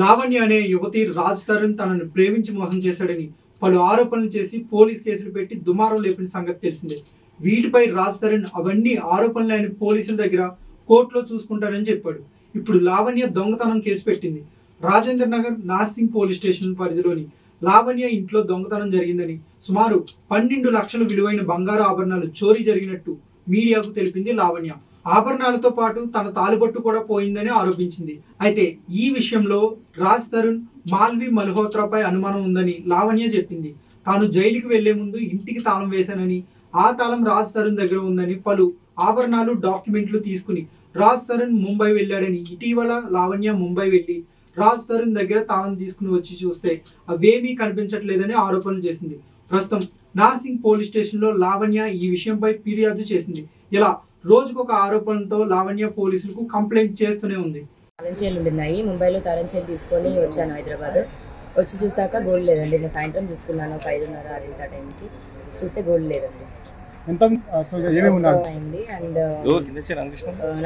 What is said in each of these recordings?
లావణ్య అనే యువతి రాజ్ తరుణ్ తనను ప్రేమించి మోసం చేశాడని పలు ఆరోపణలు చేసి పోలీస్ కేసులు పెట్టి దుమారం లేపిన సంగతి తెలిసిందే. వీటిపై రాజ్ తరుణ్ అవన్నీ ఆరోపణలైన పోలీసుల దగ్గర కోర్టులో చూసుకుంటారని చెప్పాడు. ఇప్పుడు లావణ్య దొంగతనం కేసు పెట్టింది. రాజేంద్ర నగర్ నార్సింగ్ పోలీస్ స్టేషన్ పరిధిలోని లావణ్య ఇంట్లో దొంగతనం జరిగిందని, సుమారు 12 లక్షల విలువైన బంగారు ఆభరణాలు చోరీ జరిగినట్టు మీడియాకు తెలిపింది లావణ్య. ఆభరణాలతో పాటు తన తాలిబొట్టు కూడా పోయిందని ఆరోపించింది. అయితే ఈ విషయంలో రాజ్ తరుణ్ మాల్వి మల్హోత్రాపై అనుమానం ఉందని లావణ్య చెప్పింది. తాను జైలుకి వెళ్లే ముందు ఇంటికి తాళం వేశానని, ఆ తాళం రాజ్ తరుణ్ దగ్గర ఉందని, పలు ఆభరణాలు డాక్యుమెంట్లు తీసుకుని రాజ్ తరుణ్ ముంబై వెళ్ళాడని, ఇటీవల లావణ్య ముంబై వెళ్లి రాజ్ తరుణ్ దగ్గర తాళం తీసుకుని వచ్చి చూస్తే అవేమీ కనిపించట్లేదని ఆరోపణలు చేసింది. ప్రస్తుతం నార్సింగ్ పోలీస్ స్టేషన్లో లావణ్య ఈ విషయంపై ఫిర్యాదు చేసింది. ఇలా రోజుకొక ఆరోపణలతో లావణ్య పోలీసులకు కంప్లైంట్ చేస్తూనే ఉంది. తాళంచేలు ఉన్నాయి, ముంబైలో తాళంచేలు తీసుకొని వచ్చాను హైదరాబాద్. వచ్చి చూసాక గోల్డ్ లేదండి. నేను సాయంత్రం చూసుకున్నాను 5:30-6 టైంకి. చూస్తే గోల్డ్ లేదండి. అయింది. అండ్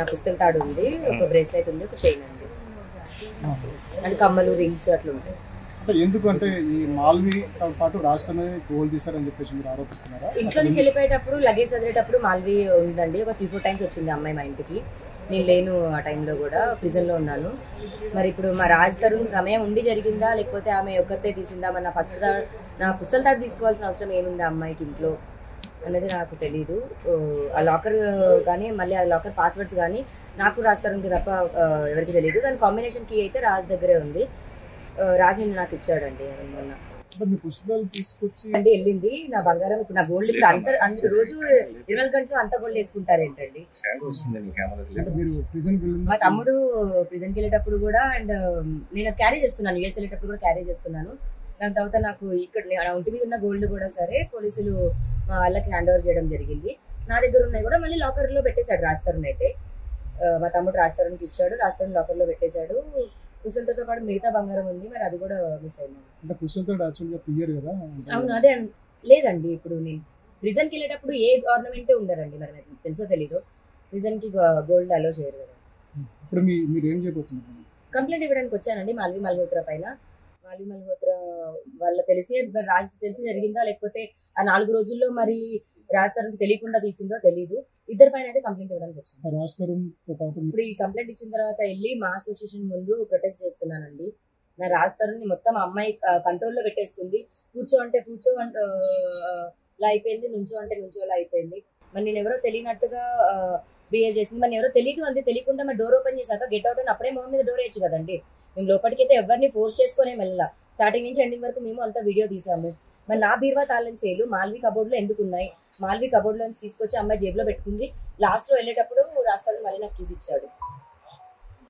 నా పుస్తక తాడు ఉంది, ఒక బ్రేస్లెట్ ఉంది, ఒక చైన్ ఉంది, అండ్ కమ్మలు, రింగ్స్ అట్లా ఉంటాయి. ఎందుకంటే ఈ మాల్వి పాటు రాష్ట్రమే గోల్డ్ తీసారని చెప్పేసి మీరు ఆరోపిస్తున్నారా? ఇంట్లో నుంచి వెళ్ళిపోయేటప్పుడు లగేజ్ చదివేటప్పుడు మాల్వి ఉందండి. ఒక 3-4 టైమ్స్ వచ్చింది అమ్మాయి మా ఇంటికి. నేను లేను ఆ టైంలో, కూడా ప్రిజన్లో ఉన్నాను. మరి ఇప్పుడు మా రాజ్ తరుణ్ ప్రమేయం ఉండి జరిగిందా, లేకపోతే ఆమె ఒక్కతే తీసిందా, మరి నా పుస్తల తాడు తీసుకోవాల్సిన అవసరం ఏముంది ఆ అమ్మాయికి ఇంట్లో అనేది నాకు తెలీదు. ఆ లాకర్ కానీ, మళ్ళీ ఆ లాకర్ పాస్వర్డ్స్ కానీ నాకు రాజ్ తరుణ్కి తప్ప ఎవరికి తెలియదు. దాని కాంబినేషన్ కీ అయితే రాజ్ దగ్గరే ఉంది. రాజేంద్ర నాకు ఇచ్చాడండి మొన్న. అంటే వెళ్ళింది నా బంగారం. ఇప్పుడు నా గోల్డ్ ఇప్పుడు అంత రోజు 24 గంటలు అంత గోల్డ్ వేసుకుంటారు ఏంటండి. మా తమ్ముడు ప్రిజన్కి వెళ్ళేటప్పుడు కూడా, అండ్ నేను క్యారీ చేస్తున్నాను, యూఎస్ వెళ్ళేటప్పుడు కూడా క్యారీ చేస్తున్నాను. దాని తర్వాత నాకు ఇక్కడ నా ఒంటి మీద ఉన్న గోల్డ్ కూడా సరే పోలీసులు వాళ్ళకి హ్యాండ్ ఓవర్ చేయడం జరిగింది. నా దగ్గర ఉన్నాయి కూడా మళ్ళీ లాకర్లో పెట్టేశాడు రాజ్ తరుణ్. అయితే మా తమ్ముడు రాజ్ తరుణ్కి ఇచ్చాడు, రాజ్ తరుణ్ లాకర్లో పెట్టేశాడు. పుస్తలతో పాటు మిగతా బంగారం ఉంది, మరి అది కూడా మిస్ అయింది. అవును, అదే లేదండి. ఇప్పుడు నేను ప్రిజన్కి వెళ్ళేటప్పుడు ఏ గవర్నమెంట్ ఉండరండి, మరి నాకు తెలుసో తెలీదు. ప్రిజన్కి గోల్డ్ అలో చేయరు కదా. కంప్లైంట్ ఇవ్వడానికి వచ్చానండి మాల్వి మల్హోత్రా పైన. మాల్వి మల్హోత్రా వాళ్ళ తెలిసి రాజ్ తెలిసి జరిగిందా, లేకపోతే ఆ 4 రోజుల్లో మరి రాజ్ తరుణ్కి తెలియకుండా తీసిందో తెలీదు. ఇద్దరి పైన అయితే కంప్లైంట్ ఇవ్వడానికి వచ్చాను. ఇప్పుడు ఈ కంప్లైంట్ ఇచ్చిన తర్వాత వెళ్ళి మా అసోసియేషన్ ముందు ప్రొటెస్ట్ చేస్తున్నానండి. నా రాజ్ తరుణ్ని మొత్తం అమ్మాయి కంట్రోల్లో పెట్టేసుకుంది. కూర్చో అంటే ఇలా అయిపోయింది, నుంచో అంటే నుంచోలా అయిపోయింది. మరి నేను ఎవరో తెలియనట్టుగా బిహేవ్ చేసింది. మరి ఎవరో తెలియదు అంతే. తెలియకుండా మరి డోర్ ఓపెన్ చేశాక గెట్ అవుట్ అని అప్పుడే మొహం మీద డోర్ వేయచ్చు కదండి. మేము లోపలికైతే ఎవరిని ఫోర్స్ చేసుకునే వెళ్ళా. స్టార్టింగ్ నుంచి ఎండింగ్ వరకు మేము అంతా వీడియో తీసాము. మరి నా బీరువా తాళం చేలు మాల్వి కబోర్డ్లో ఎందుకు ఉన్నాయి? మాల్వి కబోర్డ్లో నుంచి తీసుకొచ్చి అమ్మాయి జేబులో పెట్టుకుంది. లాస్ట్లో వెళ్ళేటప్పుడు రాజ్ తరుణ్ మళ్ళీ నాకు కీస్ ఇచ్చాడు.